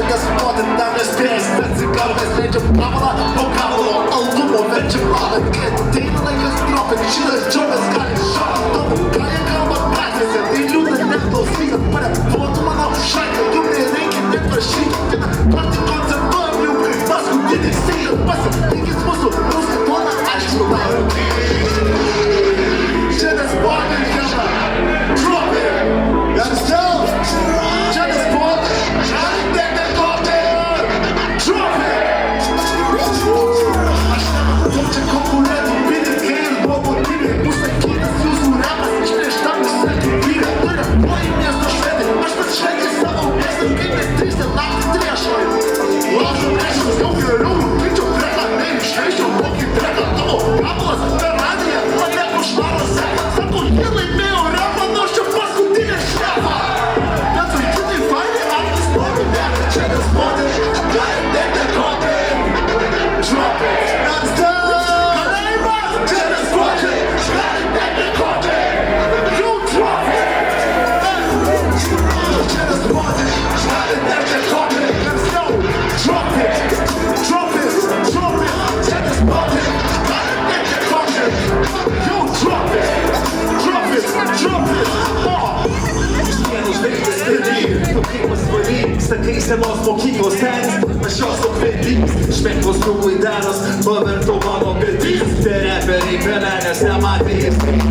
nesuduoti, tam nespėjęs, bet cigarvės leidžia pravalą, po kavalo albumo verčia planą. Kai ateina laikas dropint, šitas džobas gali šaut tavo, ką jie kalba gatvėse, tai liūdna neklausyti, parepuotų mano šaką, jų nereikia net prašyti, kitą kartą koncertuojam jau kaip paskutinį sėdą, pasitinkit mūsų toną, aišku, tau. Šitas bordai, žemą, drop it, let's go! Šitas bordai, gali dėkti kopį, drop it! Aš nematau čia konkurentų, pinigai ir nuobodybė, užsakytas jūsų repas, išplėštam visą gyvybę, turi pojį miesto švedį, aš pats švedį savo miestą, kaip nes trys naktį triešoj. Laužau reiškus, jau geriau, rūpinčiau dreką, neišreiščiau kokį dreką, tavo gabalas per radiją, mane košmaruose, sako, jie laimėjo repą, nors čia paskutinė šefa. Bet vaikinai fainai, aktis noriu dėkti, čia tas moteris, gali dėkti kopį, drop it, let's go! Kalėjimas, čia tas moteris, gali dėkti kopį, you drop it! Čia tas moteris, gali dėkti kopį, let's go! Drop it, drop it, drop it, čia tas moteris, gali dėkti kopį, you drop it, drop it, drop it, Žvaigždės pridėjai, tu kaip pasvalyk, sakai senos mokyklos senis, aš jos okvedys, šmeklos nuklaidenas, pavertau mano bedys, tie reperiai pelenės nematė jie skreis,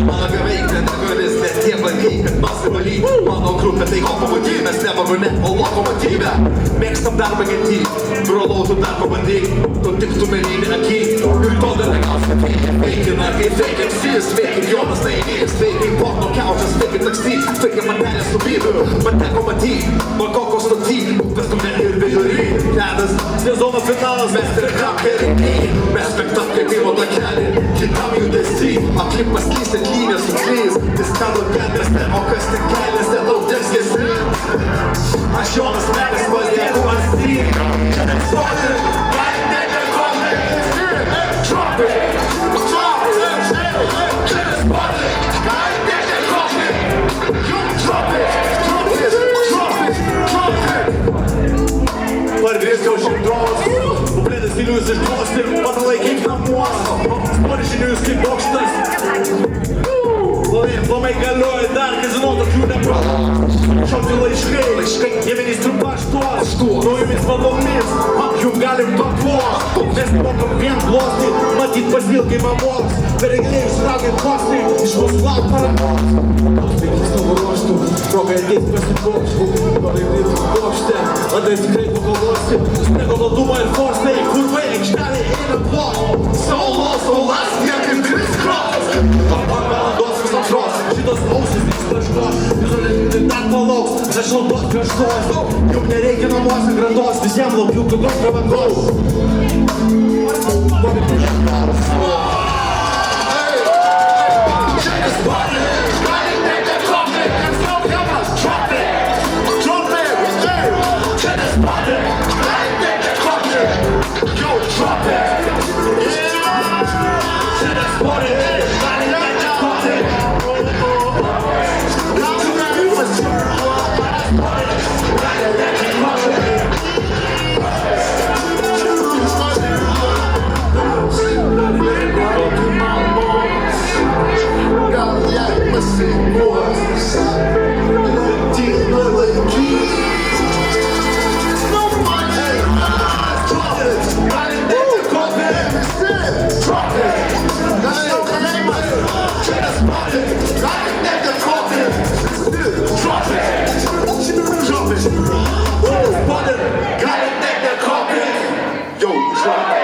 mano gaveiklė negalis, nes tie bangiai, kad pasivalyk, mano grupė tai lokomotyv, mes ne vagone, o lokomotyvę, mėgstam darbą genty, brolau tu dar pabandyk, tu tik tu mėlyni akį, ir to dar negausi, feikina kaip fake MCs, fake Jonas Nainys, fake porno kiaučias, fake taksi, fake mantelės nubybių, man teko matyt, man kokos stoty, upės tume ir vidury, ledas, sezono finalas, mes ir kaperiai, mes spektam kaip įvo takelį, kitam judesy, aklipas lys ant lynės suklys, diskado gedrėse, o kas tik keliasi, daug dėsgesni, aš Jonas Mekas palieku ant stryk, čia nesoti, gali nebekonai, drop it, drop it, čia nesoti, gali nebekonai, you drop it, drop it, drop it, drop it. Parvės jau šimtos, nuplėdės stilius išduosti, patalaikyk namuos, sporišinius kaip bokštas. Plamai galioja dar, nežinau, tokių neprato. Šauti laiškai, jie ministrų paštuos, naujomis vadomis, jų galim pakvos. Mes mokam vien glostį, matyt pasilgai mamos, pereglėjus raugint kostį, iš mūsų lauk paramos. Taigi savo ruoštų, progai ateis pasikopštų, palaidai bokšte, adai tikrai pakovosti, smego valdumą ir forstai, kurvai aikštelė eina blok. Saulas, niekai diris kros, valandos vis antros, šitos ausis vis taškos, visuolis dar palauks, aš naudos kraštos, juk nereikia namuose grandos, visiems laukiu kokios pravangos. Yo, drop it.